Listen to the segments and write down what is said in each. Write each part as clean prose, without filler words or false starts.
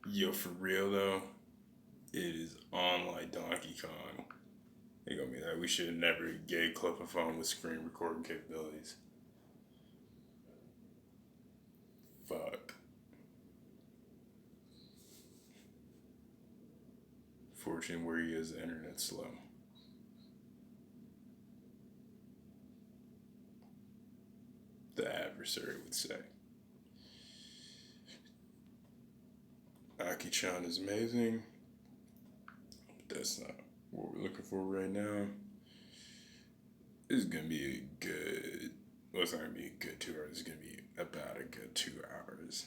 Yo, for real though, it is on like Donkey Kong. They gonna be like, we should have never gave Clip a phone with screen recording capabilities. Fuck. Fortunately, where he is, the internet's slow. The adversary would say. Aki-chan is amazing, but that's not what we're looking for right now. This is gonna be a good. Well, it's not gonna be a good 2 hours. It's gonna be about a good 2 hours.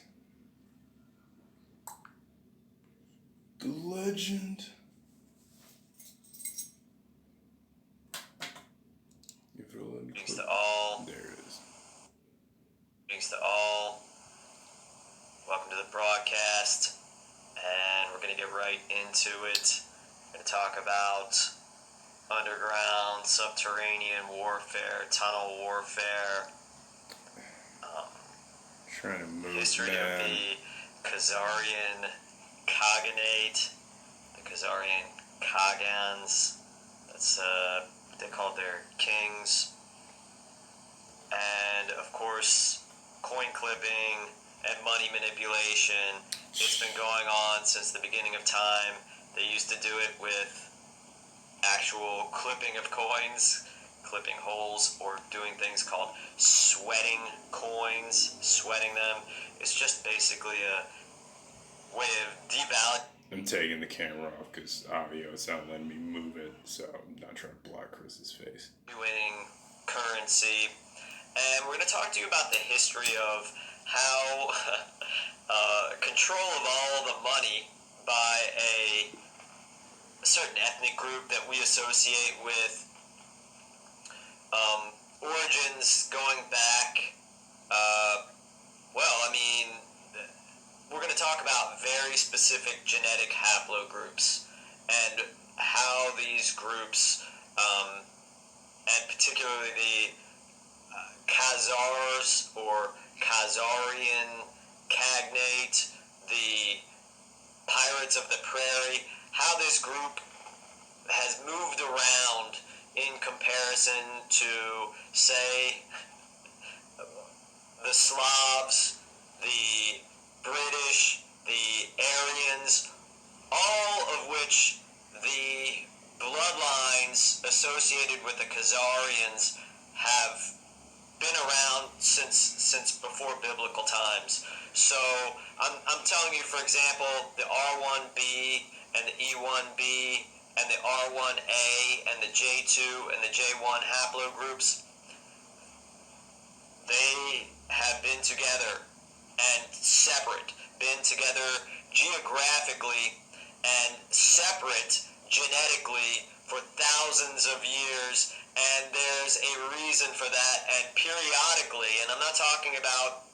The legend. If it'll let me Greetings click. to all. There it is. Greetings to all. Welcome to the broadcast. And we're going to get right into it. We're going to talk about underground, subterranean warfare, tunnel warfare, Trying to move, history man. of the Khazarian Khaganate, the Khazarian Khagans. That's they called their kings. And of course, coin clipping and money manipulation. It's been going on since the beginning of time. They used to do it with actual clipping of coins, clipping holes, or doing things called sweating coins, sweating them. It's just basically a way of devaluing. I'm taking the camera off because audio is not letting me move it, so I'm not trying to block Chris's face. Currency. And we're going to talk to you about the history of how control of all the money by a certain ethnic group that we associate with origins going back, well, I mean, we're going to talk about very specific genetic haplogroups and how these groups, and particularly the Khazars or Khazarian Khaganate, the Pirates of the Prairie, how this group has moved around in comparison to, say, the Slavs, the British, the Aryans, all of which the bloodlines associated with the Khazarians have been around since before biblical times. So I'm telling you, for example, the R1B and the E1B and the R1A and the J2 and the J1 haplogroups, they have been together and separate, been together geographically and separate genetically for thousands of years, and there's a reason for that. And periodically, and I'm not talking about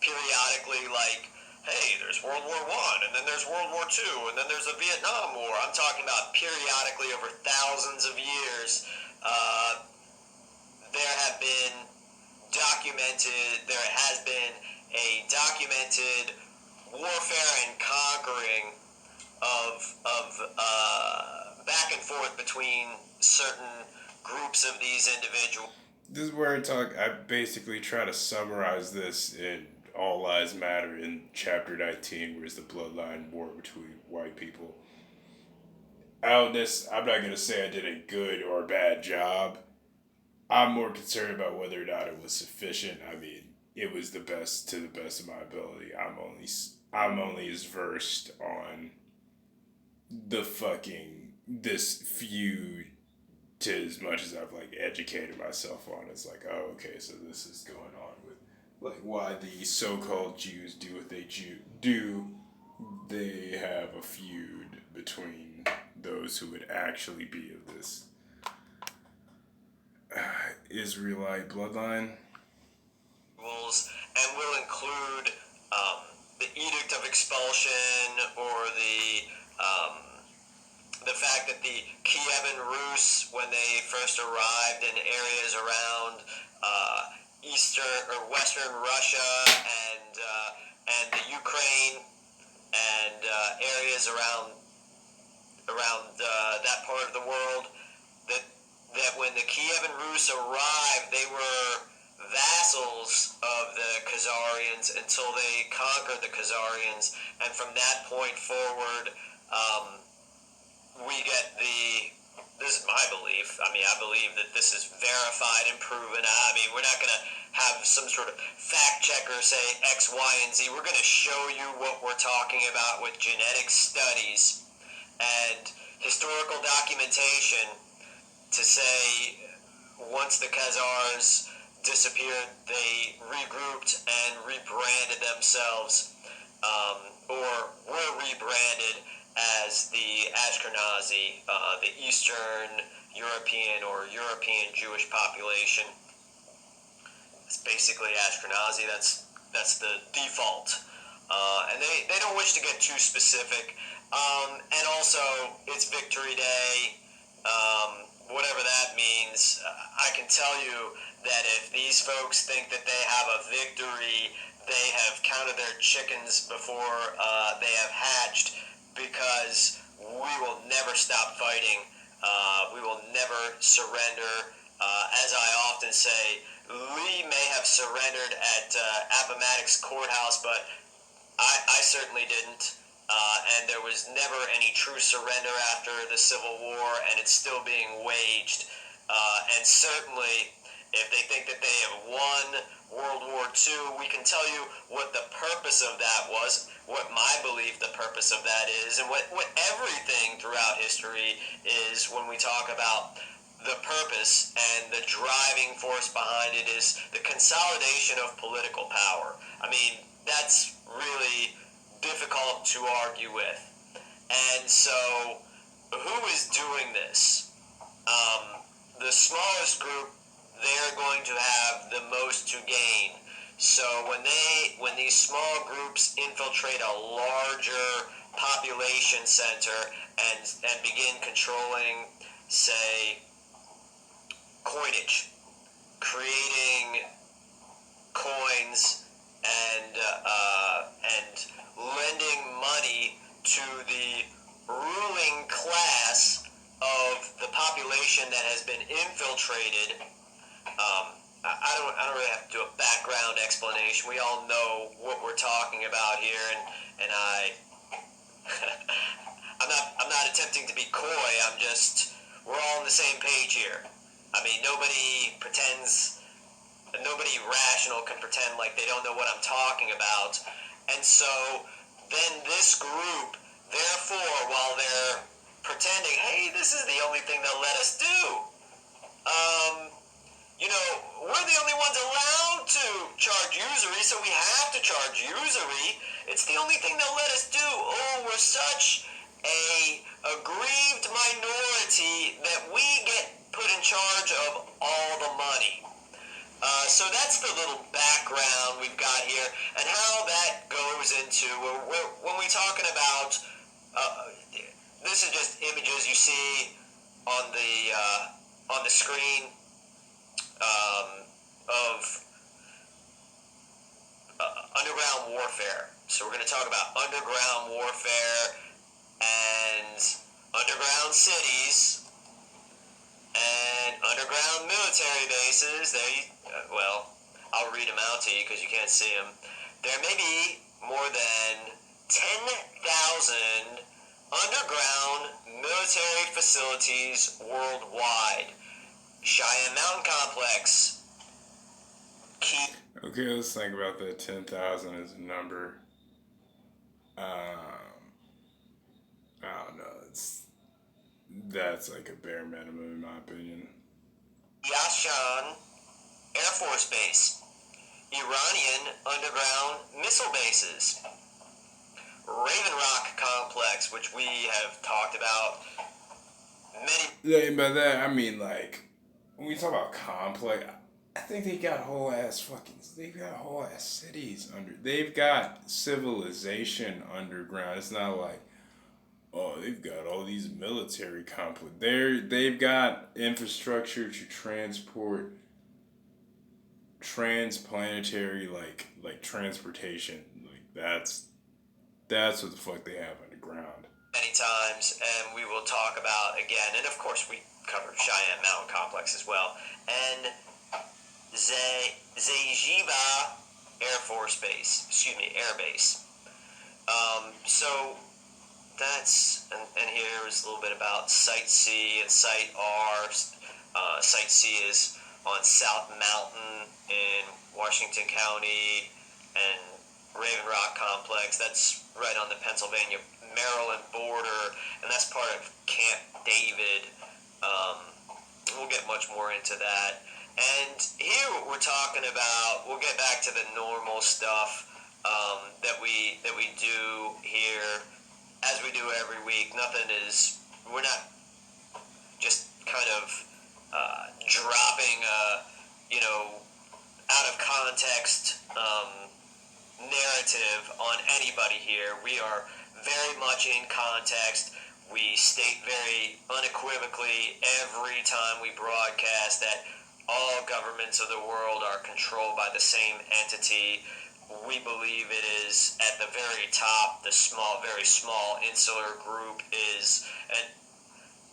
periodically like, hey, there's World War I, and then there's World War II, and then there's the Vietnam War. I'm talking about periodically over thousands of years. There have been there has been a documented warfare and conquering of back and forth between certain groups of these individuals. This is where I basically try to summarize this in All Lives Matter in chapter 19, where it's the bloodline war between white people. I'm not going to say I did a good or bad job. I'm more concerned about whether or not it was sufficient. I mean, it was the best to the best of my ability. I'm only as versed on the fucking this feud to as much as I've like educated myself on. It's like, oh, okay, so this is going on with like why the so-called Jews do what they do. They have a feud between those who would actually be of this Israelite bloodline. And will include the Edict of Expulsion or the fact that the Kievan Rus, when they first arrived in areas around eastern or western Russia and the Ukraine areas around that part of the world, that when the Kievan Rus arrived, they were vassals of the Khazarians until they conquered the Khazarians, and from that point forward, we get this is my belief. I mean, I believe that this is verified and proven. I mean, we're not going to have some sort of fact checker say X, Y, and Z. We're going to show you what we're talking about with genetic studies and historical documentation to say once the Khazars disappeared, they regrouped and rebranded themselves, or were rebranded as the Ashkenazi, the Eastern European or European Jewish population. It's basically Ashkenazi. That's the default, and they don't wish to get too specific. And also, it's Victory Day. Whatever that means, I can tell you that if these folks think that they have a victory, they have counted their chickens before they have hatched, because we will never stop fighting. We will never surrender. As I often say, Lee may have surrendered at Appomattox Courthouse, but I certainly didn't. And there was never any true surrender after the Civil War, and it's still being waged. And certainly, if they think that they have won World War II, we can tell you what the purpose of that was, what my belief the purpose of that is, and what everything throughout history is when we talk about the purpose, and the driving force behind it is the consolidation of political power. I mean, that's really difficult to argue with. And so, who is doing this? The smallest group, they're going to have the most to gain. So when these small groups infiltrate a larger population center and begin controlling, say, coinage, creating coins and lending money to the ruling class of the population that has been infiltrated. I don't really have to do a background explanation. We all know what we're talking about here, and I'm not attempting to be coy. We're all on the same page here. I mean, nobody rational can pretend like they don't know what I'm talking about. And so then this group, therefore, while they're pretending, hey, this is the only thing they'll let us do, we're the only ones allowed to charge usury, so we have to charge usury. It's the only thing they'll let us do. Oh, we're such a aggrieved minority that we get put in charge of all the money. So that's the little background we've got here, and how that goes into when we're talking about. This is just images you see on the screen of underground warfare. So we're going to talk about underground warfare and underground cities and underground military bases. I'll read them out to you because you can't see them. There may be more than 10,000 underground military facilities worldwide. Cheyenne Mountain Complex. Okay, let's think about that. 10,000 as a number. I don't know. That's like a bare minimum in my opinion. Yashan Air Force Base. Iranian underground missile bases. Raven Rock Complex, which we have talked about many. Yeah, by that I mean like when we talk about complex, I think they got whole ass cities under. They've got civilization underground. It's not like, oh, they've got all these military complex. They've got infrastructure to transport transplanetary like transportation. Like that's what the fuck they have underground. ground. Many times, and we will talk about again, and of course we covered Cheyenne Mountain Complex as well, and Zajiva Air Base. So that's, and here's a little bit about Site C and Site R. Site C is on South Mountain in Washington County, and Raven Rock Complex, that's right on the Pennsylvania-Maryland border, and that's part of Camp David. We'll get much more into that. And here what we're talking about, we'll get back to the normal stuff that we do here, as we do every week. We're not just kind of dropping, out of context narrative on anybody here. We are very much in context. We state very unequivocally every time we broadcast that all governments of the world are controlled by the same entity. We believe it is at the very top. The very small insular group is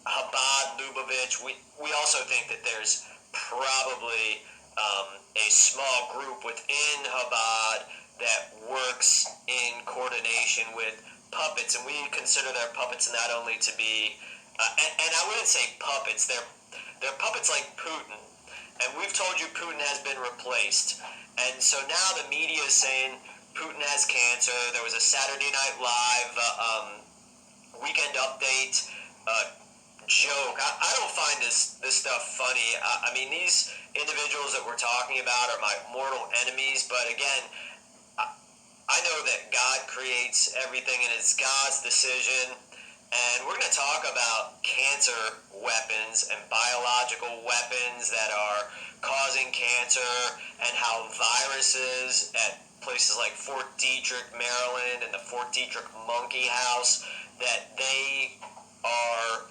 Chabad Lubavitch. We also think that there's probably a small group within Chabad that works in coordination with puppets, and we consider their puppets not only to be, and I wouldn't say puppets, they're puppets like Putin, and we've told you Putin has been replaced, and so now the media is saying Putin has cancer. There was a Saturday Night Live Weekend Update joke. I don't find this stuff funny. I mean, these individuals that we're talking about are my mortal enemies, but again, I know that God creates everything and it's God's decision, and we're going to talk about cancer weapons and biological weapons that are causing cancer, and how viruses at places like Fort Detrick, Maryland, and the Fort Detrick Monkey House, that they are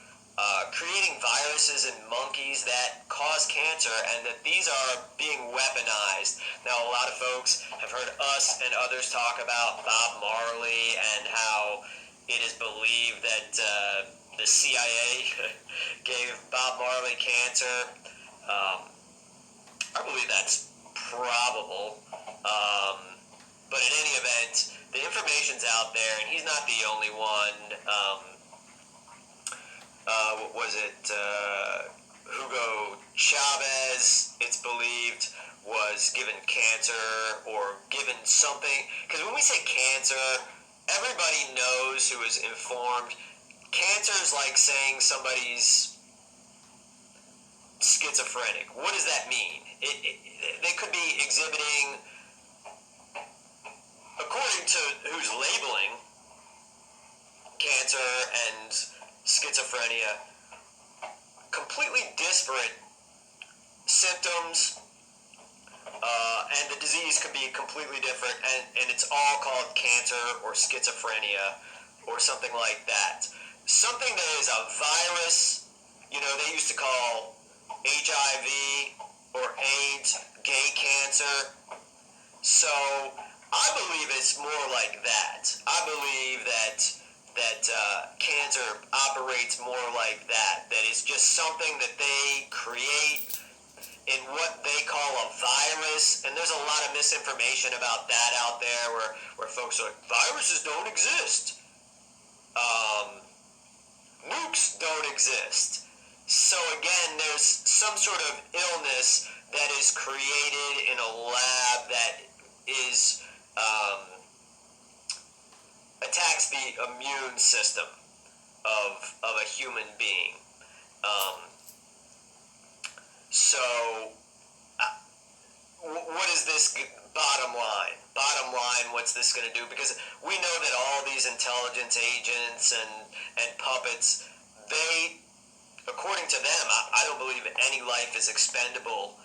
creating viruses in monkeys that cause cancer, and that these are being weaponized. Now, a lot of folks have heard us and others talk about Bob Marley and how it is believed that the CIA gave Bob Marley cancer. I believe that's probable. But in any event, the information's out there, and he's not the only one. What was it? Hugo Chavez, it's believed, was given cancer or given something. Because when we say cancer, everybody knows who is informed. Cancer is like saying somebody's schizophrenic. What does that mean? They could be exhibiting, according to who's labeling cancer and schizophrenia, completely disparate symptoms, and the disease could be completely different, and it's all called cancer or schizophrenia or something like that. Something that is a virus, they used to call HIV or AIDS gay cancer. So I believe it's more like that. I believe that cancer operates more like that. That is just something that they create in what they call a virus. And there's a lot of misinformation about that out there where folks are like, viruses don't exist. Nukes don't exist. So again, there's some sort of illness that is created in a lab that is attacks the immune system of a human being. So what is this bottom line? Bottom line, what's this going to do? Because we know that all these intelligence agents and puppets, they, according to them, I don't believe any life is expendable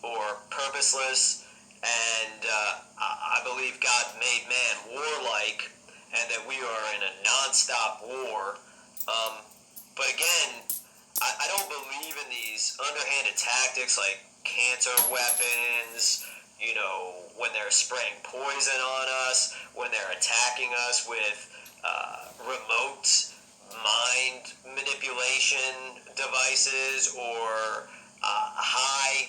or purposeless, and I believe God made man warlike, and that we are in a non-stop war. But again, I don't believe in these underhanded tactics like cancer weapons, when they're spraying poison on us, when they're attacking us with remote mind manipulation devices or high,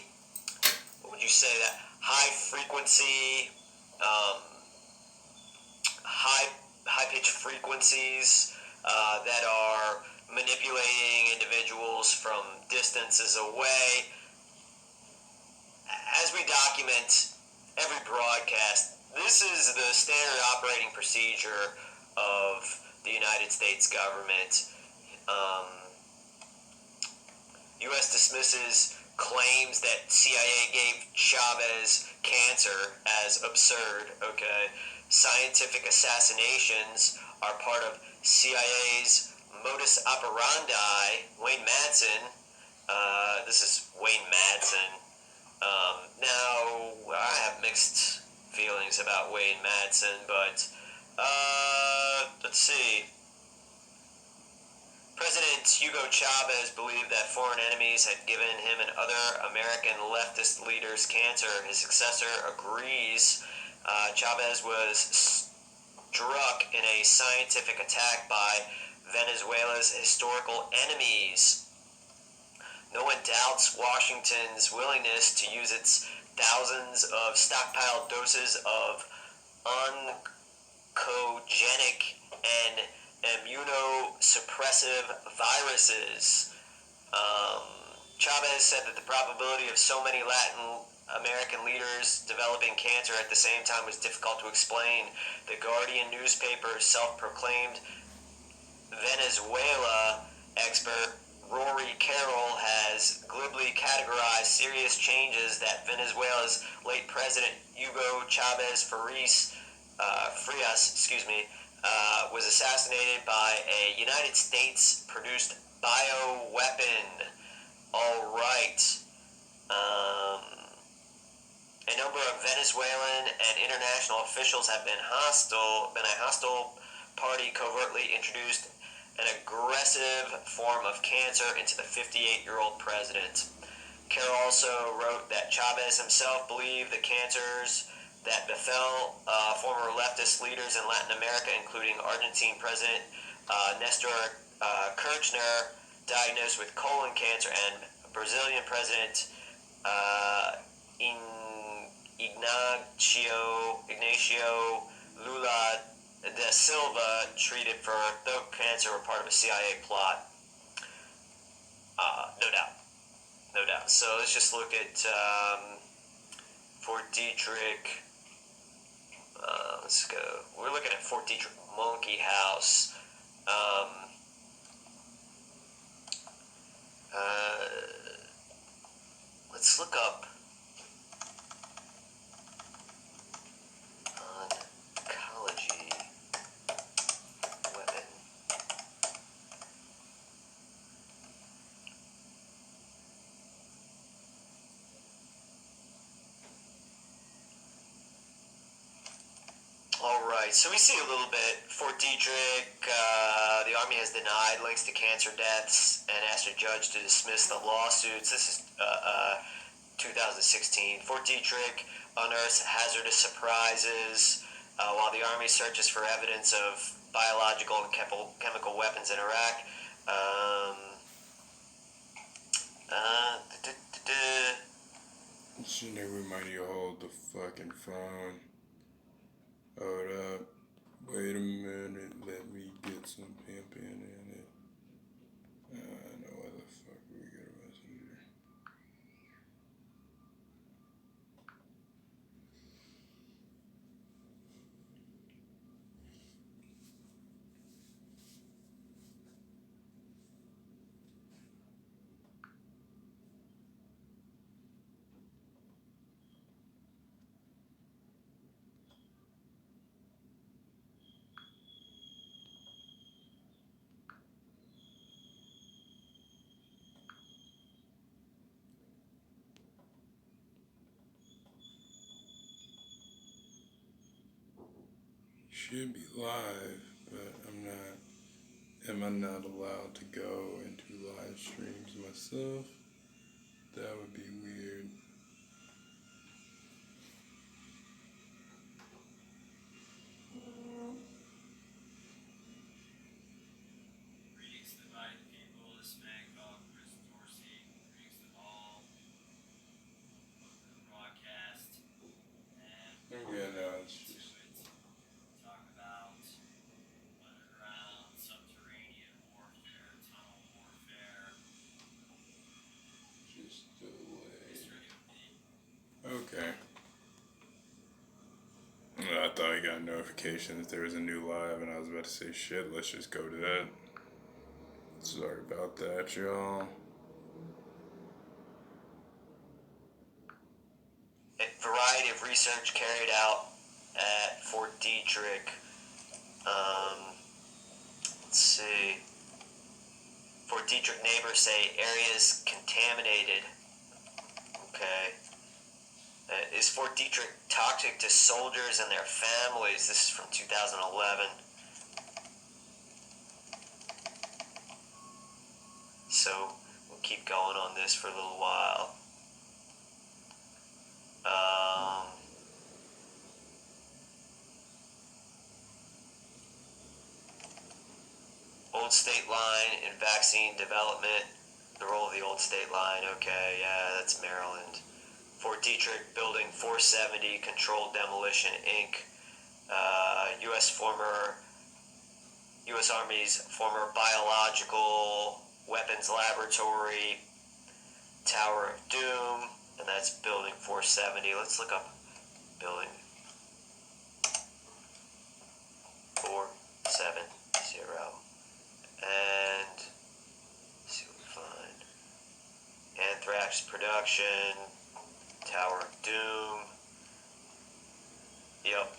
what would you say that, high frequency, um, high high pitched frequencies that are manipulating individuals from distances away. As we document every broadcast, this is the standard operating procedure of the United States government. Um, U.S. dismisses claims that CIA gave Chavez cancer as absurd. Okay, scientific assassinations are part of CIA's modus operandi. Wayne Madsen. This is Wayne Madsen. Now, I have mixed feelings about Wayne Madsen, but let's see. President Hugo Chavez believed that foreign enemies had given him and other American leftist leaders cancer. His successor agrees. Chavez was struck in a scientific attack by Venezuela's historical enemies. No one doubts Washington's willingness to use its thousands of stockpiled doses of oncogenic and immunosuppressive viruses. Chavez said that the probability of so many Latin American leaders developing cancer at the same time was difficult to explain. The Guardian newspaper's self-proclaimed Venezuela expert Rory Carroll has glibly categorized serious changes that Venezuela's late president Hugo Chavez Frias, was assassinated by a United States-produced bioweapon. All right. A number of Venezuelan and international officials have been a hostile party covertly introduced an aggressive form of cancer into the 58-year-old president. Carroll also wrote that Chavez himself believed the cancers that befell former leftist leaders in Latin America, including Argentine President Nestor Kirchner, diagnosed with colon cancer, and Brazilian President Ignacio Lula da Silva, treated for throat cancer, were part of a CIA plot. No doubt. No doubt. So let's just look at Fort Detrick. Let's go. We're looking at Fort Detrick Monkey House. Let's look up oncology weapon. All right, so we see a little bit. Fort Detrick, the Army has denied links to cancer deaths and asked a judge to dismiss the lawsuits. This is 2016. Fort Detrick unearths hazardous surprises while the Army searches for evidence of biological and chemical weapons in Iraq. Shouldn't it remind you to hold the fucking phone? Hold up. Wait a minute. Let me get some pimping in it. No other fuck we got a messenger. Should be live, but I'm not. Am I not allowed to go into live streams myself? That would be weird. thought I got a notification that there was a new live, and I was about to say, shit, let's just go to that. Sorry about that, y'all. A variety of research carried out at Fort Detrick. Let's see. Fort Detrick neighbors say areas contaminated. Okay. Is Fort Detrick toxic to soldiers and their families? This is from 2011. So we'll keep going on this for a little while. Old state line in vaccine development. The role of the old state line. Okay, yeah, that's Maryland. Fort Detrick Building 470 Controlled Demolition Inc. U.S. Army's former biological weapons laboratory, Tower of Doom, and that's Building 470. Let's look up Building 470. And see what we find. Anthrax production, Tower of Doom. Yep.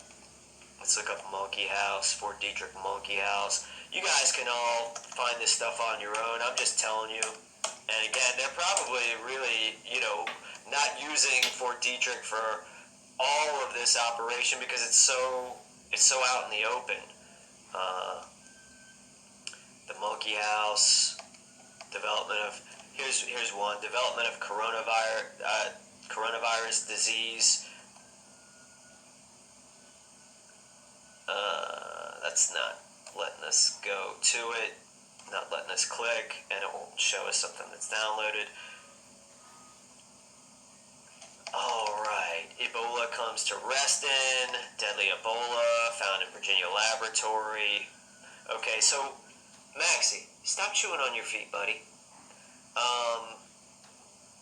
Let's look up Monkey House, Fort Detrick Monkey House. You guys can all find this stuff on your own. I'm just telling you. And again, they're probably really, not using Fort Detrick for all of this operation because it's so out in the open. The Monkey House, development of here's one, development of coronavirus disease. That's not letting us go to it, not letting us click, and it won't show us something that's downloaded. Alright, Ebola comes to Reston, deadly Ebola, found in Virginia laboratory. Okay, so, Maxie, stop chewing on your feet, buddy.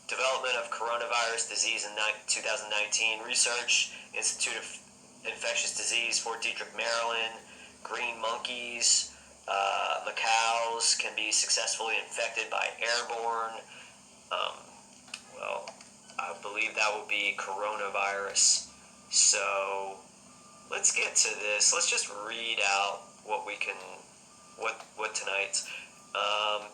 Development of coronavirus disease in 2019, research, Institute of Infectious Disease, Fort Detrick, Maryland, green monkeys, macaws can be successfully infected by airborne, I believe that will be coronavirus. So, let's get to this. Let's just read out what tonight's,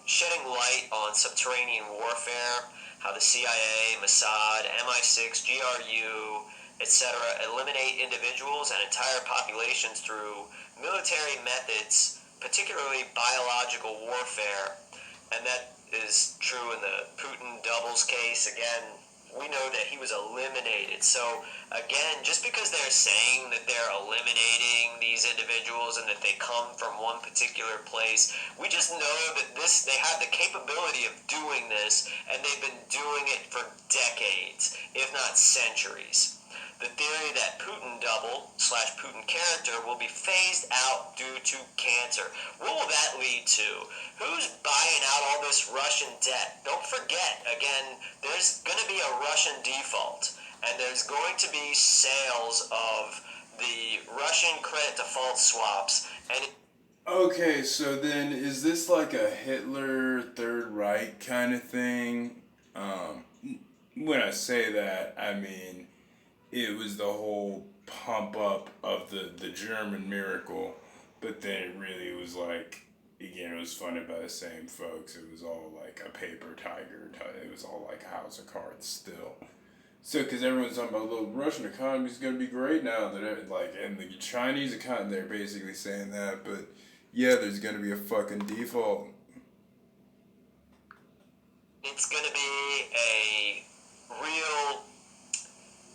shedding light on subterranean warfare, how the CIA, Mossad, MI6, GRU, etc. eliminate individuals and entire populations through military methods, particularly biological warfare. And that is true in the Putin doubles case. Again, we know that he was eliminated. So, again, just because they're saying that they're eliminating these individuals and that they come from one particular place, we just know that they have the capability of doing this, and they've been doing it for decades, if not centuries. The theory that Putin double / Putin character will be phased out due to cancer. What will that lead to? Who's buying out all this Russian debt? Don't forget, again, there's going to be a Russian default, and there's going to be sales of the Russian credit default swaps. And Okay, so then is this like a Hitler Third Reich kind of thing? When I say that, I mean it was the whole pump up of the German miracle, but then it really was like, again, it was funded by the same folks. It was all like a paper tiger. It was all like a house of cards still. So, because everyone's talking about, the Russian economy is going to be great now, and the Chinese economy, they're basically saying that, but yeah, there's going to be a fucking default. It's going to be a real,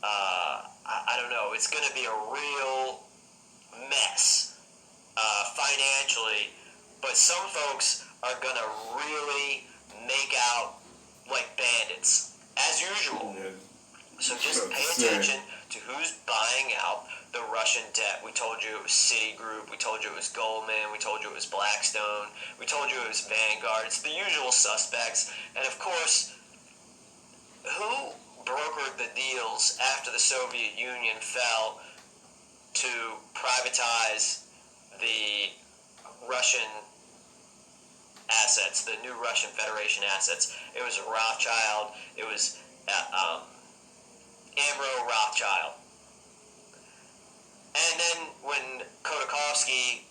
I don't know, it's going to be a real mess financially, but some folks are going to really make out like bandits, as usual. Yeah. So just pay attention to who's buying out the Russian debt. We told you it was Citigroup, we told you it was Goldman, we told you it was Blackstone, we told you it was Vanguard. It's the usual suspects. And of course, who brokered the deals after the Soviet Union fell? to privatize the Russian assets, the new Russian Federation assets. It was Rothschild. It was Amro Rothschild. And then when Khodorkovsky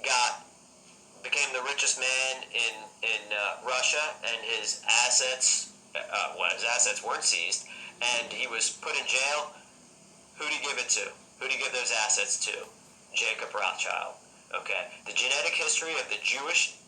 became the richest man in Russia, and his assets weren't seized, and he was put in jail, who did he give it to? Who did he give those assets to? Jacob Rothschild. Okay. The genetic history of the Jewish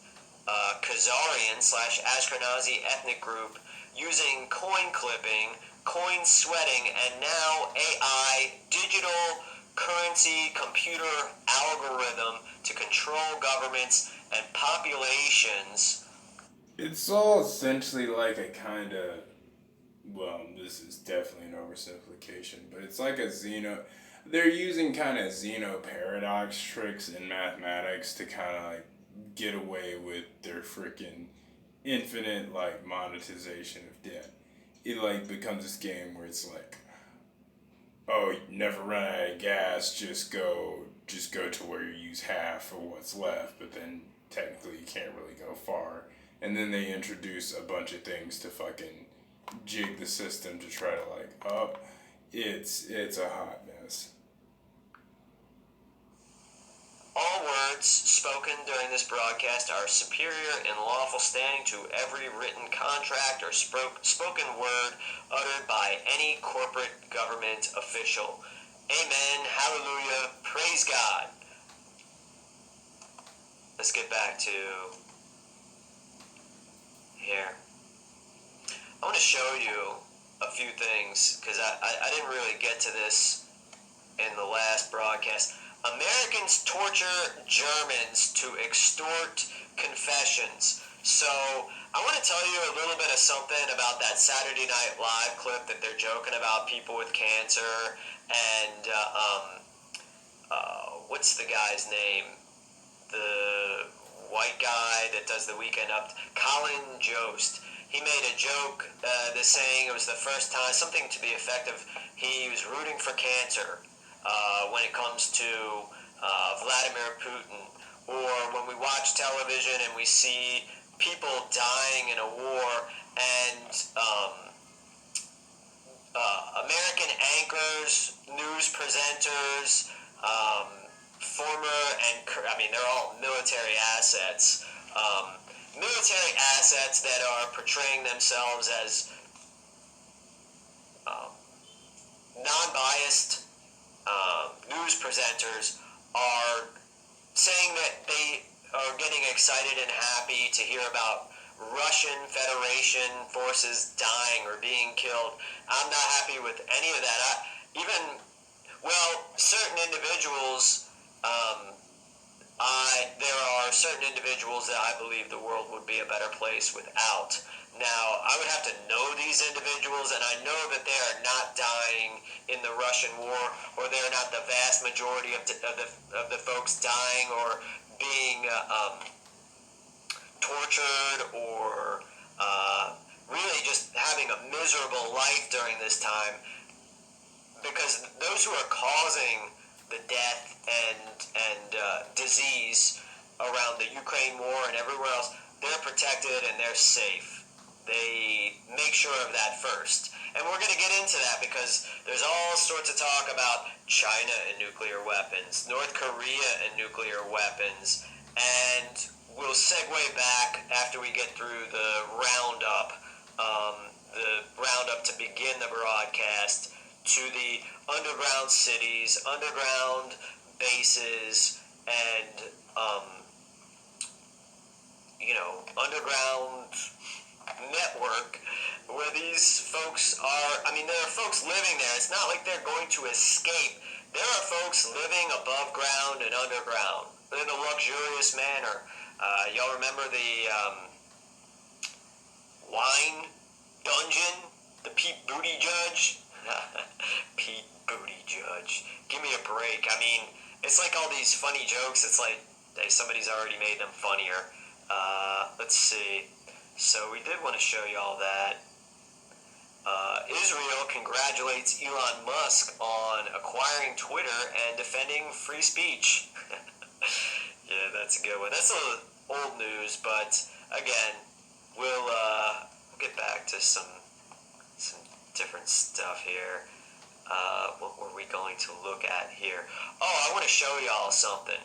Khazarian/Ashkenazi ethnic group using coin clipping, coin sweating, and now AI, digital currency computer algorithm to control governments and populations. It's all essentially like a kind of, well, this is definitely an oversimplification, but it's like a they're using kind of Zeno paradox tricks in mathematics to kind of like get away with their freaking infinite like monetization of debt. It like becomes this game where it's like, oh, you never run out of gas, just go to where you use half of what's left, but then technically you can't really go far. And then they introduce a bunch of things to fucking jig the system to try to like, oh, it's a hot mess. All words spoken during this broadcast are superior in lawful standing to every written contract or spoken word uttered by any corporate government official. Amen. Hallelujah. Praise God. Let's get back to here. I want to show you a few things because I didn't really get to this in the last broadcast. Americans torture Germans to extort confessions. So I want to tell you a little bit of something about that Saturday Night Live clip that they're joking about people with cancer and what's the guy's name? The white guy that does the Weekend Up, Colin Jost. He made a joke saying it was the first time, something to the effect of he was rooting for cancer when it comes to Vladimir Putin. Or when we watch television and we see people dying in a war and American anchors, news presenters, they're all military assets. Military assets that are portraying themselves as non-biased news presenters are saying that they are getting excited and happy to hear about Russian Federation forces dying or being killed. I'm not happy with any of that. Certain individuals, there are certain individuals that I believe the world would be a better place without. Now, I would have to know these individuals, and I know that they are not dying in the Russian war, or they're not the vast majority of the folks dying or being tortured or really just having a miserable life during this time, because those who are causing the death and disease around the Ukraine war and everywhere else, they're protected and they're safe. They make sure of that first. And we're going to get into that because there's all sorts of talk about China and nuclear weapons, North Korea and nuclear weapons, and we'll segue back after we get through the roundup to begin the broadcast to the underground cities, underground bases, and underground network where these folks are. There are folks living there. It's not like they're going to escape. There are folks living above ground and underground in a luxurious manner. Y'all remember the wine dungeon? The Pete Buttigieg? Pete Buttigieg. Give me a break. It's like all these funny jokes. It's like somebody's already made them funnier. Let's see. So we did want to show you all that. Israel congratulates Elon Musk on acquiring Twitter and defending free speech. Yeah, that's a good one. That's a little old news, but again, we'll get back to some different stuff here. What were we going to look at here? Oh, I want to show y'all something.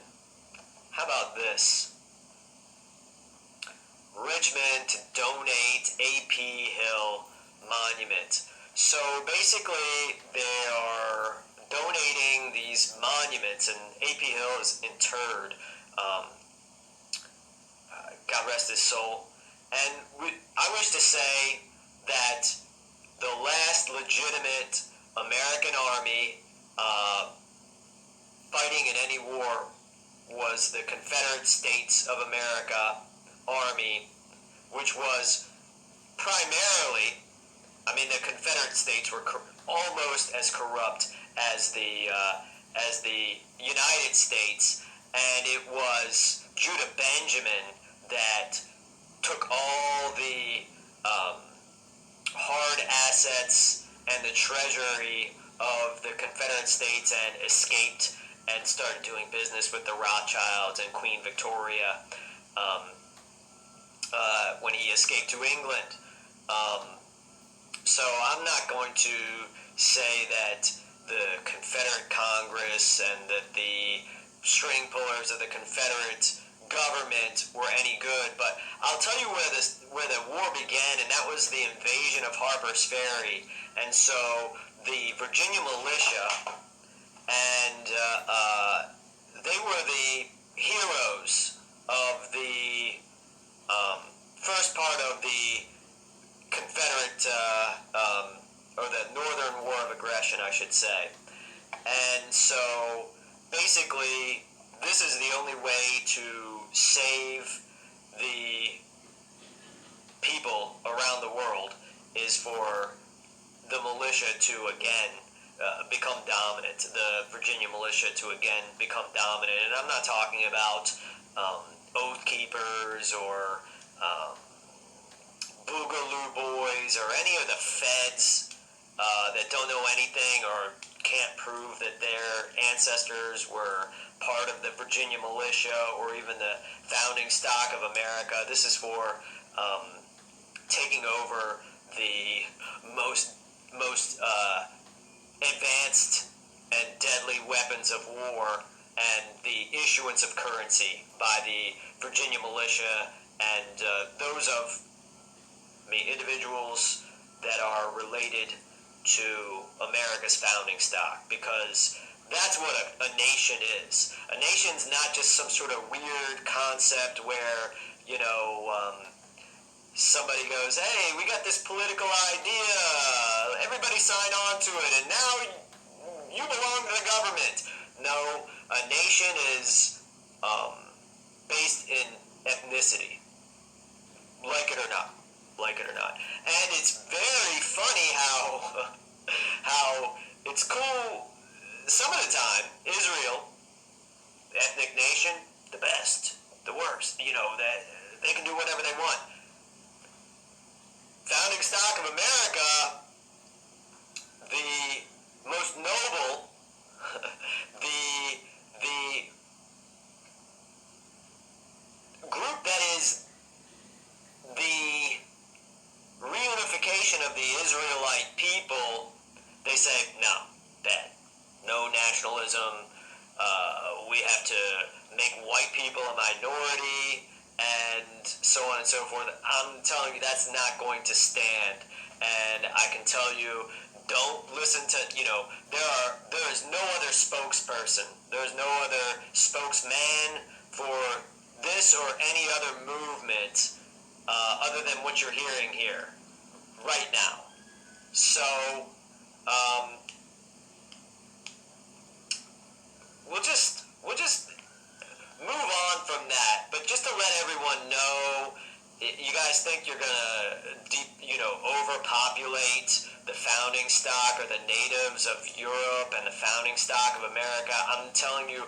How about this? Richmond to donate A.P. Hill monument. So basically, they are donating these monuments, and A.P. Hill is interred. God rest his soul. And I wish to say that the last legitimate American army fighting in any war was the Confederate States of America Army, which was primarily, the Confederate States were almost as corrupt as the United States, and it was Judah Benjamin that took all the hard assets and the treasury of the Confederate States and escaped and started doing business with the Rothschilds and Queen Victoria when he escaped to England. So I'm not going to say that the Confederate Congress and that the string pullers of the Confederate government were any good, but I'll tell you where the war began, and that was the invasion of Harper's Ferry. And so the Virginia militia, and they were the heroes of the first part of the Confederate, or the Northern War of Aggression, I should say. And so basically, this is the only way to save the people around the world, is for the militia to again become dominant, the Virginia militia to again become dominant. And I'm not talking about Oath Keepers or Boogaloo Boys or any of the feds that don't know anything or can't prove that their ancestors were part of the Virginia militia or even the founding stock of America. This is for taking over the most advanced and deadly weapons of war and the issuance of currency by the Virginia militia and those of individuals that are related to America's founding stock, because that's what a nation is. A nation's not just some sort of weird concept where, somebody goes, hey, we got this political idea, everybody sign on to it, and now you belong to the government. No, a nation is based in ethnicity, like it or not. And it's very funny how it's cool some of the time. Israel, ethnic nation, the best, the worst. That they can do whatever they want. Founding stock of America, the most noble, the group that is the reunification of the Israelite people, they say, no, bad. No nationalism. We have to make white people a minority, and so on and so forth. I'm telling you, that's not going to stand. And I can tell you, don't listen to, there is no other spokesperson. There is no other spokesman for this or any other movement other than what you're hearing here right now. So, we'll just move on from that. But just to let everyone know, you guys think you're gonna overpopulate the founding stock or the natives of Europe and the founding stock of America. I'm telling you,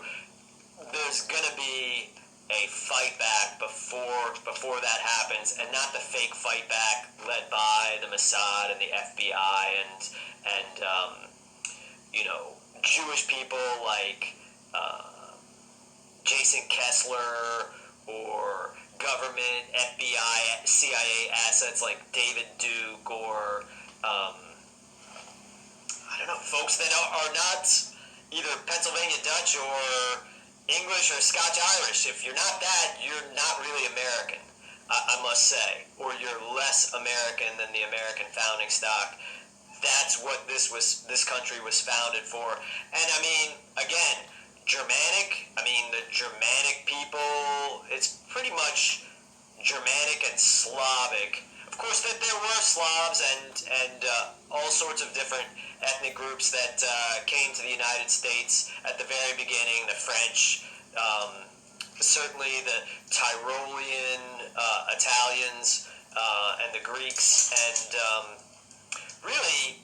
there's gonna be a fight back before that happens, and not the fake fight back led by the Mossad and the FBI and Jewish people like Jason Kessler, or government, FBI, CIA assets like David Duke, or I don't know, folks that are not either Pennsylvania Dutch or English or Scotch Irish. If you're not that, you're not really American, I must say, or you're less American than the American founding stock. That's what this country was founded for. And I mean, again, Germanic. I mean, the Germanic people. It's pretty much Germanic and Slavic. Of course, that there were Slavs and all sorts of different ethnic groups that came to the United States at the very beginning. The French, certainly the Tyrolean Italians, and the Greeks, and really,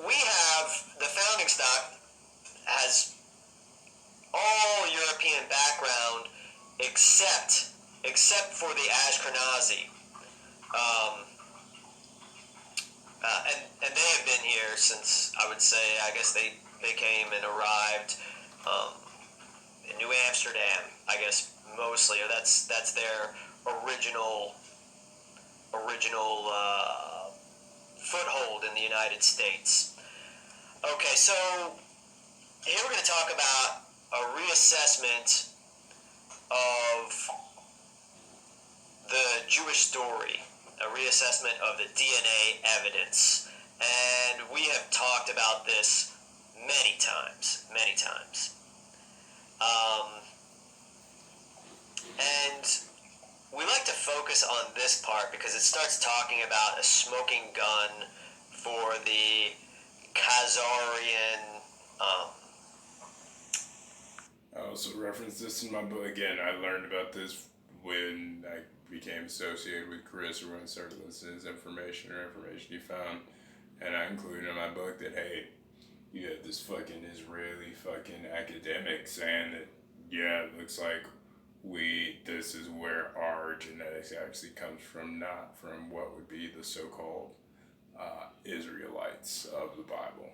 we have the founding stock has all European background except for the Ashkenazi. And they have been here since, I would say, I guess they came and arrived in New Amsterdam, I guess, mostly, or that's their original foothold in the United States. Okay, so here we're going to talk about a reassessment of the Jewish story, a reassessment of the DNA evidence. And we have talked about this many times. And we like to focus on this part because it starts talking about a smoking gun for the Khazarian. I also referenced this in my book. Again, I learned about this when I became associated with Chris, or when I started listening to his information he found. And I included in my book that, hey, you have this fucking Israeli fucking academic saying that, yeah, it looks like this is where our genetics actually comes from, not from what would be the so-called Israelites of the Bible.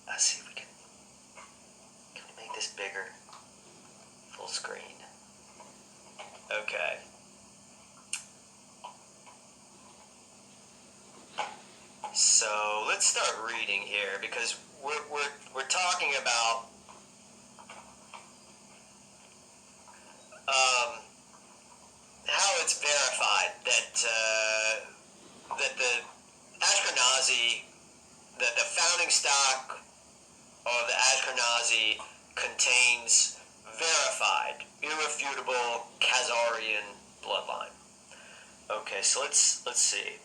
Let's see if we can we make this bigger? Full screen. Okay. So let's start reading here because we're talking about how it's verified that the Ashkenazi, that the founding stock of the Ashkenazi contains verified, irrefutable Khazarian bloodline. Okay, so let's see.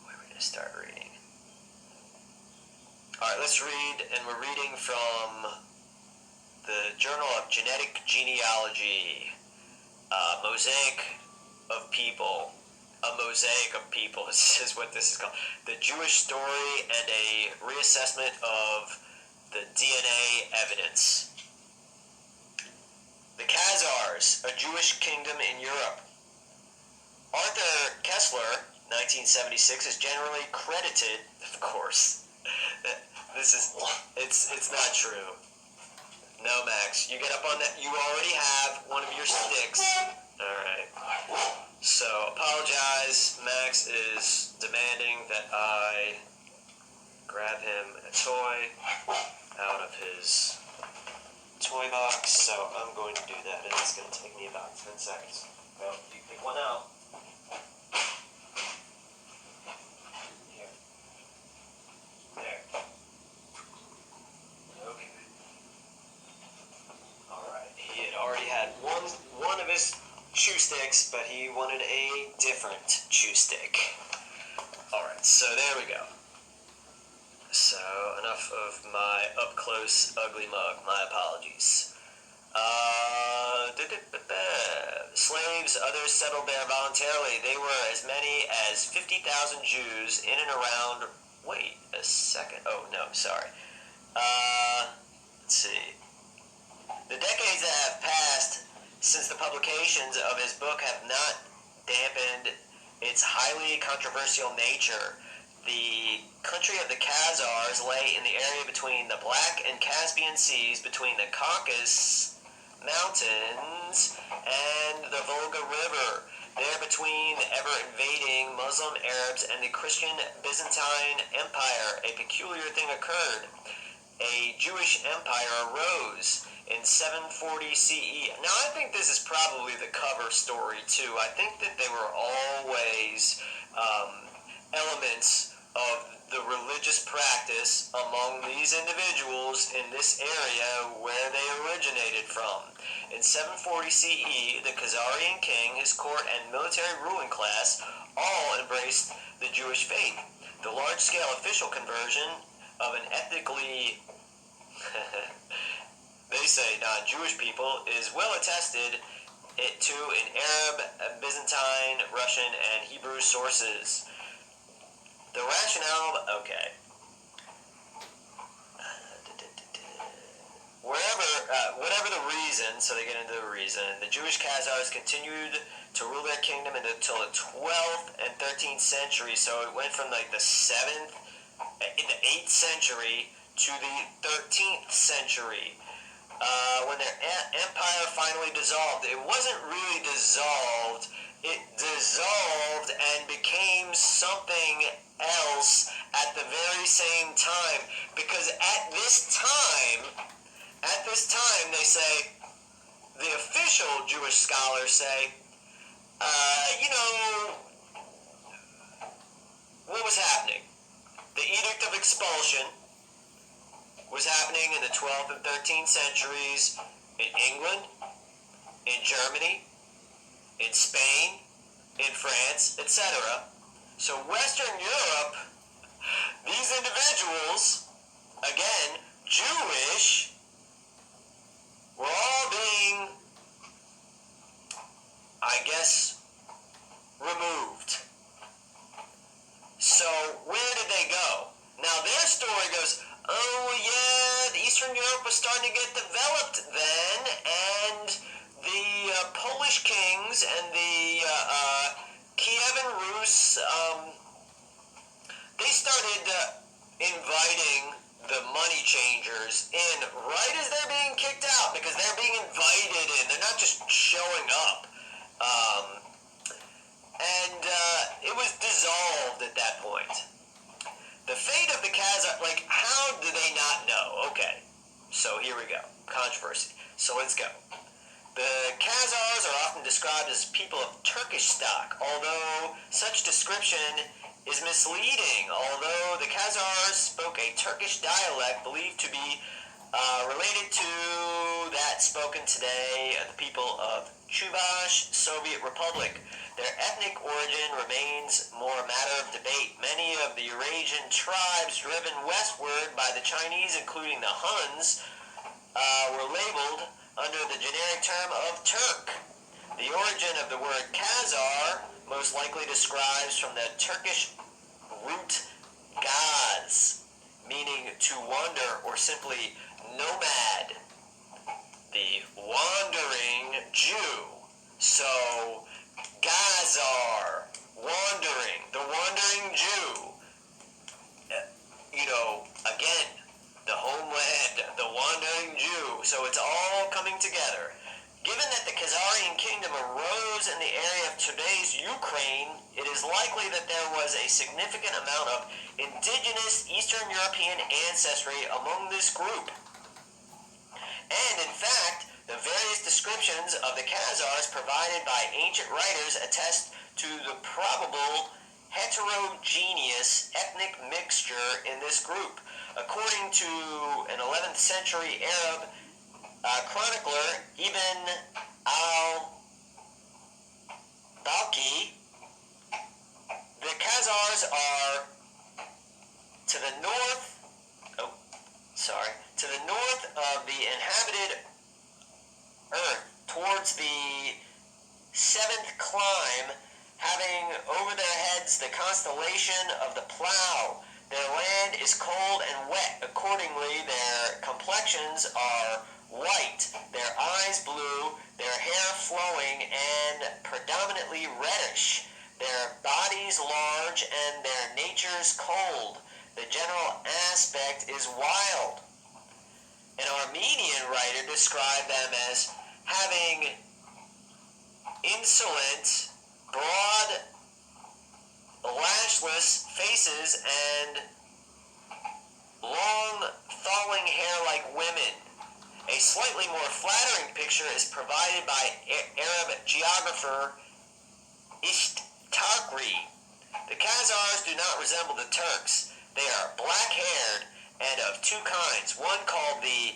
Where are we going to start reading? All right, let's read, and we're reading from the Journal of Genetic Genealogy, Mosaic of People. A Mosaic of People is what this is called. The Jewish Story and a Reassessment of the DNA Evidence. The Khazars, a Jewish kingdom in Europe. Arthur Kessler, 1976, is generally credited, of course. It's not true. No, Max, you get up on that. You already have one of your sticks. Alright. So, apologize. Max is demanding that I grab him a toy out of his toy box. So, I'm going to do that, and it's going to take me about 10 seconds. Well, you pick one out. Here. There. Okay. Alright, he had already had one of his chew sticks, but he wanted a different chew stick. Alright, so there we go. So, enough of my up-close ugly mug. My apologies. Slaves, others settled there voluntarily. They were as many as 50,000 Jews in and around... Wait a second. Oh, no. sorry. Let's see. The decades that have passed since the publications of his book have not dampened its highly controversial nature. The country of the Khazars lay in the area between the Black and Caspian Seas, between the Caucasus Mountains and the Volga River. There between the ever-invading Muslim Arabs and the Christian Byzantine Empire, a peculiar thing occurred. A Jewish empire arose in 740 CE. Now, I think this is probably the cover story, too. I think that they were always elements of the religious practice among these individuals in this area where they originated from. In 740 CE, the Khazarian king, his court, and military ruling class all embraced the Jewish faith. The large-scale official conversion of an ethnically they say non-Jewish people is well attested to in Arab, Byzantine, Russian, and Hebrew sources. The rationale, okay. Whatever the reason, so they get into the reason, the Jewish Khazars continued to rule their kingdom until the 12th and 13th century, so it went from like the 7th, in the 8th century to the 13th century. When their empire finally dissolved, it wasn't really dissolved, it dissolved and became something else at the very same time, because at this time they say, the official Jewish scholars say, what was happening? The Edict of Expulsion was happening in the 12th and 13th centuries in England, in Germany, in Spain, in France, etc. So Western Europe, these individuals, again, Jewish, were all being, I guess, removed. So where did they go? Now their story goes, oh yeah, Eastern Europe was starting to get developed then, and the Polish kings and the Kievan Rus, they started inviting the money changers in right as they're being kicked out, because they're being invited in. They're not just showing up. And it was dissolved at that point. The fate of the Khazars, like, how do they not know? Okay, so here we go. Controversy. So let's go. The Khazars are often described as people of Turkish stock, although such description is misleading. Although the Khazars spoke a Turkish dialect believed to be related to that spoken today of the people of Chuvash Soviet Republic. Their ethnic origin remains more a matter of debate. Many of the Eurasian tribes driven westward by the Chinese, including the Huns, were labeled under the generic term of Turk. The origin of the word Khazar most likely describes from the Turkish root gaz, meaning to wander or simply nomad. The wandering Jew. So, Khazar, wandering, the wandering Jew. Again, the homeland, the wandering Jew. So it's all coming together. Given that the Khazarian kingdom arose in the area of today's Ukraine, it is likely that there was a significant amount of indigenous Eastern European ancestry among this group. And in fact, the various descriptions of the Khazars provided by ancient writers attest to the probable heterogeneous ethnic mixture in this group. According to an 11th century Arab chronicler, Ibn al-Balkhi, the Khazars are to the north of the inhabited earth, towards the seventh clime, having over their heads the constellation of the Plough. Their land is is cold and wet. Accordingly, their complexions are white, their eyes blue, their hair flowing and predominantly reddish, their bodies large and their natures cold. The general aspect is wild. An Armenian writer described them as having insolent, broad, lashless faces and long, falling hair like women. A slightly more flattering picture is provided by Arab geographer Ishtakri. The Khazars do not resemble the Turks. They are black-haired and of two kinds. One called the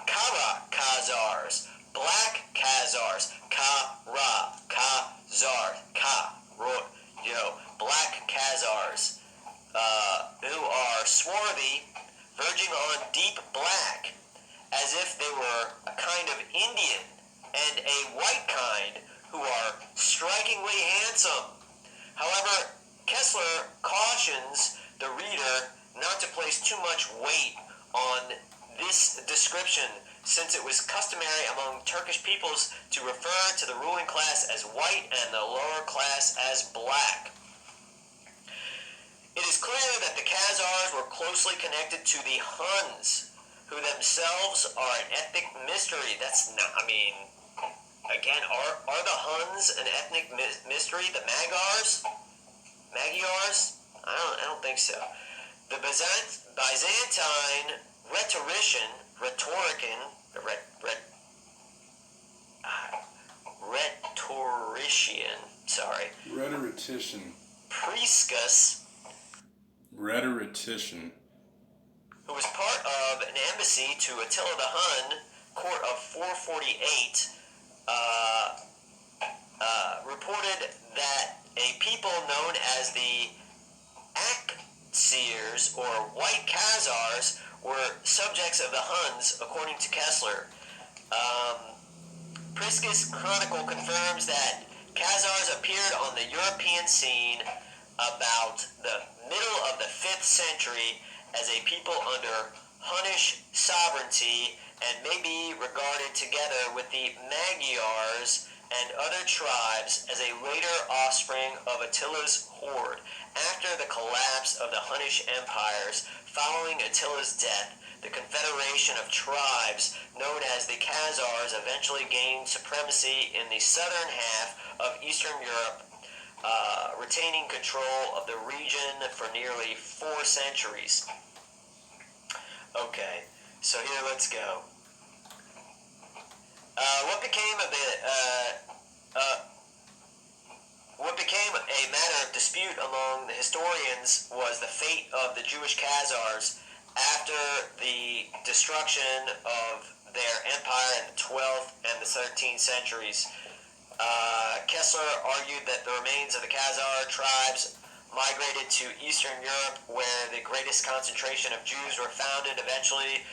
Kara Khazars, black Khazars, Kara Khazars, black Khazars, who are swarthy, verging on deep black, as if they were a kind of Indian, and a white kind who are strikingly handsome. However, Kessler cautions the reader not to place too much weight on this description, since it was customary among Turkish peoples to refer to the ruling class as white and the lower class as black. It is clear that the Khazars were closely connected to the Huns, who themselves are an ethnic mystery. That's not, again, are the Huns an ethnic mystery? The Magyars? I don't think so. The Byzantine rhetorician, Priscus, who was part of an embassy to Attila the Hun, court of 448, reported that a people known as the Aksirs, or White Khazars, were subjects of the Huns, according to Kessler. Priscus' chronicle confirms that Khazars appeared on the European scene about the middle of the 5th century as a people under Hunnish sovereignty and may be regarded together with the Magyars and other tribes as a later offspring of Attila's horde. After the collapse of the Hunnish empires following Attila's death, the confederation of tribes known as the Khazars eventually gained supremacy in the southern half of Eastern Europe, retaining control of the region for nearly 4 centuries. Okay, so here, let's go. What became a matter of dispute among the historians was the fate of the Jewish Khazars after the destruction of their empire in the 12th and the 13th centuries. Kessler argued that the remains of the Khazar tribes migrated to Eastern Europe, where the greatest concentration of Jews were founded, eventually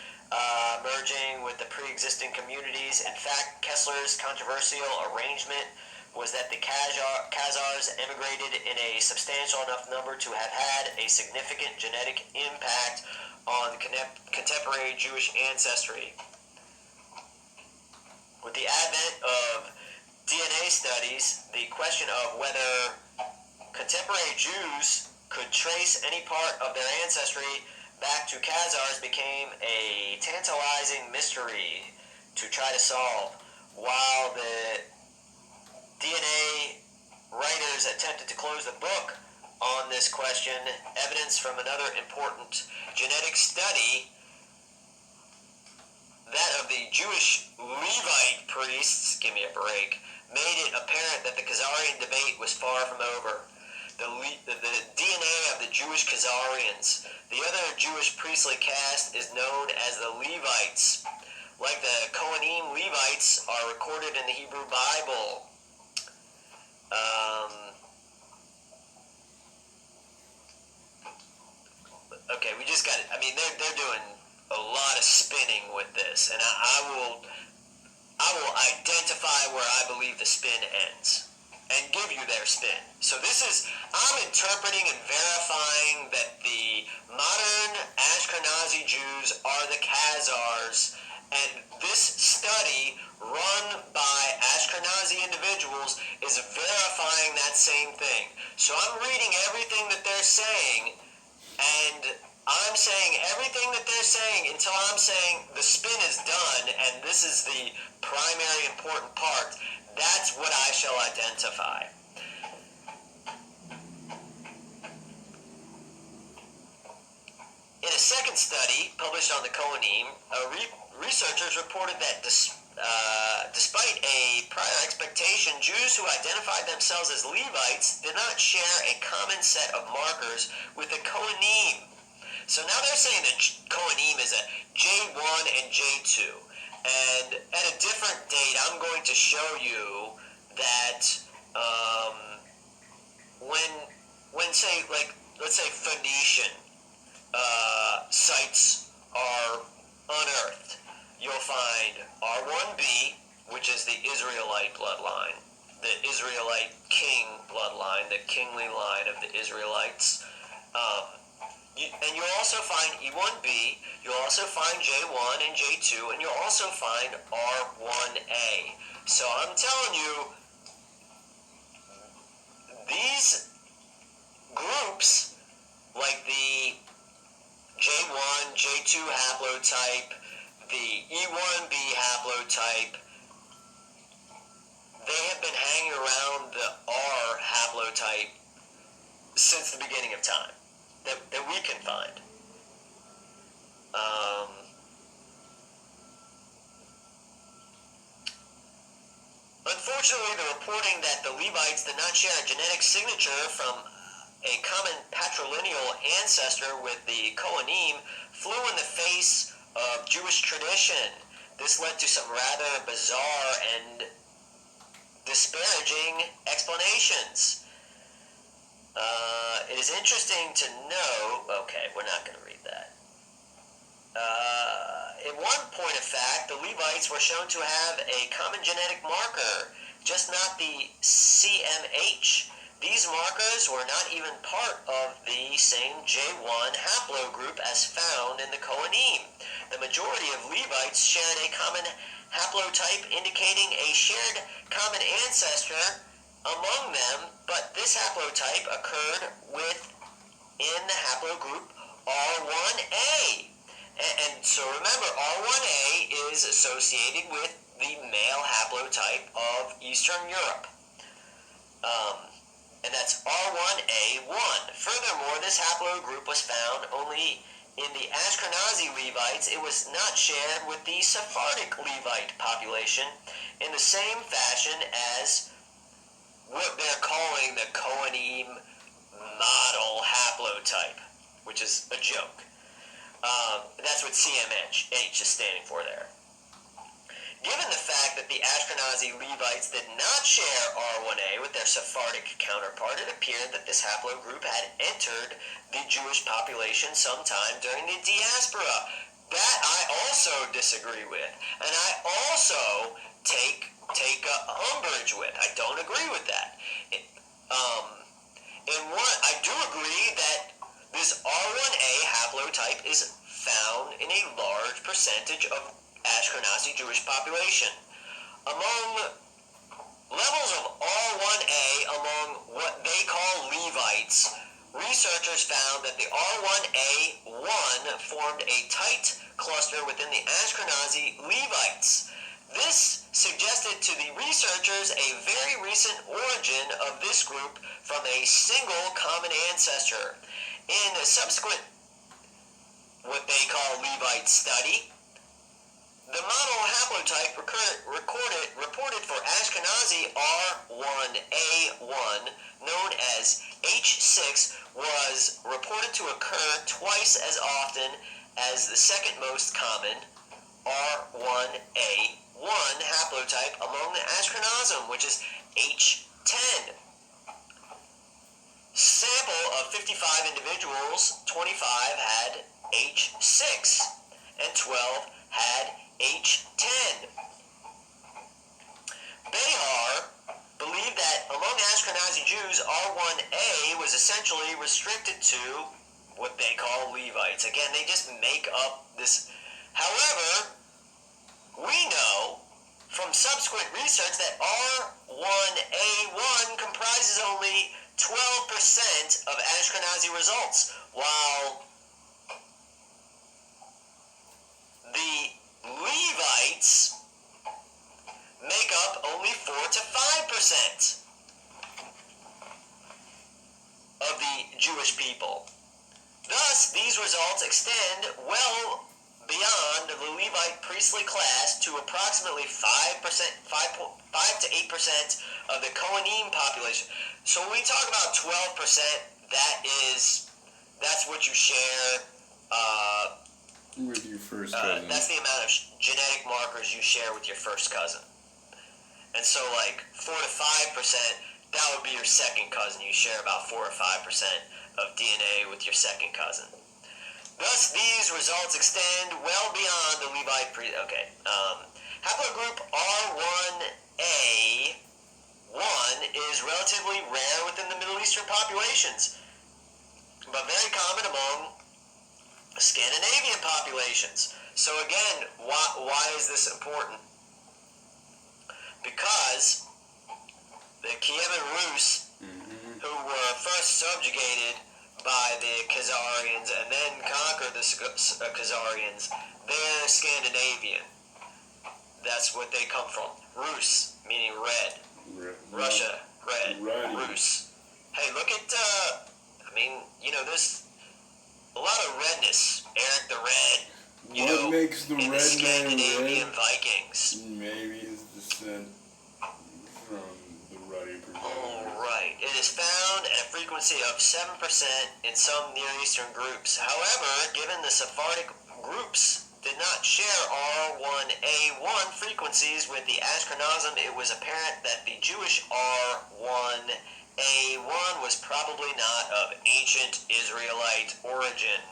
merging with the pre-existing communities. In fact, Kessler's controversial arrangement was that the Khazars emigrated in a substantial enough number to have had a significant genetic impact on contemporary Jewish ancestry. With the advent of DNA studies, the question of whether contemporary Jews could trace any part of their ancestry back to Khazars became a tantalizing mystery to try to solve. While the DNA writers attempted to close the book on this question, evidence from another important genetic study, that of the Jewish Levite priests, give me a break, made it apparent that the Khazarian debate was far from over. The DNA of the Jewish Khazarians, the other Jewish priestly caste, is known as the Levites. Like the Kohanim, Levites are recorded in the Hebrew Bible. Okay, we just got it. They're doing a lot of spinning with this, and I will identify where I believe the spin ends and give you their spin. So I'm interpreting and verifying that the modern Ashkenazi Jews are the Khazars, and this study run by Ashkenazi individuals is verifying that same thing. So I'm reading everything that they're saying, and I'm saying everything that they're saying until I'm saying the spin is done and this is the primary important part. That's what I shall identify. In a second study published on the Kohanim, researchers reported that despite a prior expectation, Jews who identified themselves as Levites did not share a common set of markers with the Kohanim. So now they're saying that Kohanim is a J1 and J2. And at a different date, I'm going to show you that when say, like, let's say Phoenician sites are unearthed, you'll find R1b, which is the Israelite bloodline, the Israelite king bloodline, the kingly line of the Israelites. And you'll also find E1b, you'll also find J1 and J2, and you'll also find R1a. So I'm telling you, these groups, like the J1, J2 haplotype, the E1b haplotype, they have been hanging around the R haplotype since the beginning of time. That we can find. Unfortunately, the reporting that the Levites did not share a genetic signature from a common patrilineal ancestor with the Kohanim flew in the face of Jewish tradition. This led to some rather bizarre and disparaging explanations. It is interesting to know... Okay, we're not going to read that. At one point of fact, the Levites were shown to have a common genetic marker, just not the CMH. These markers were not even part of the same J1 haplogroup as found in the Kohanim. The majority of Levites shared a common haplotype indicating a shared common ancestor among them, but this haplotype occurred within the haplogroup R1a. And so remember, R1a is associated with the male haplotype of Eastern Europe. And that's R1a1. Furthermore, this haplogroup was found only in the Ashkenazi Levites. It was not shared with the Sephardic Levite population in the same fashion as what they're calling the Kohanim model haplotype, which is a joke. That's what CMH is standing for there. Given the fact that the Ashkenazi Levites did not share R1a with their Sephardic counterpart, it appeared that this haplogroup had entered the Jewish population sometime during the diaspora. That I also disagree with, and I also take umbrage with. I don't agree with that. I do agree that this R1a haplotype is found in a large percentage of Ashkenazi Jewish population. Among levels of R1a among what they call Levites, researchers found that the R1a1 formed a tight cluster within the Ashkenazi Levites. This suggested to the researchers a very recent origin of this group from a single common ancestor. In a subsequent, what they call Levite study, the model haplotype reported for Ashkenazi R1a1, known as H6, was reported to occur twice as often as the second most common R1a1 haplotype among the Ashkenazim, which is H10. Sample of 55 individuals, 25 had H6 and 12 had H10. Behar believed that among Ashkenazi Jews, R1a was essentially restricted to what they call Levites. Again, they just make up this. However, we know from subsequent research that R1A1 comprises only 12% of Ashkenazi results, while the Levites make up only 4 to 5% of the Jewish people. Thus, these results extend well beyond the Levite priestly class to approximately 5%, 5 to 8% of the Kohanim population. So when we talk about 12%, that's what you share with your first cousin. That's the amount of genetic markers you share with your first cousin. And so, like 4 to 5%, that would be your second cousin. You share about 4 or 5% of DNA with your second cousin. Thus, these results extend well beyond the Levite haplogroup R1A1 is relatively rare within the Middle Eastern populations, but very common among Scandinavian populations. So again, why is this important? Because the Kievan Rus, who were first subjugated by the Khazarians and then conquered the Khazarians, they're Scandinavian. That's what they come from. Rus, meaning red. Russia, red. Rus. Hey, look at, there's a lot of redness. Eric the Red. What makes the red Scandinavian red? Vikings. Maybe his descent from the ruddy perspective. Right. It is found at a frequency of 7% in some Near Eastern groups. However, given the Sephardic groups did not share R1A1 frequencies with the Ashkenazim, it was apparent that the Jewish R1A1 was probably not of ancient Israelite origin.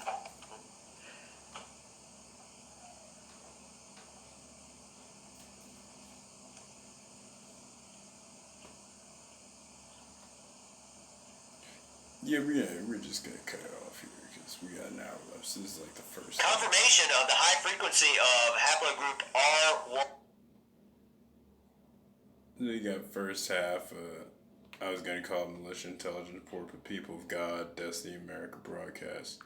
Yeah, we're just gonna cut it off here because we got an hour left. So this is like the first confirmation of the high frequency of haplogroup R1. You got first half. I was gonna call it Militia Intelligence Report for People of God, Destiny America broadcast.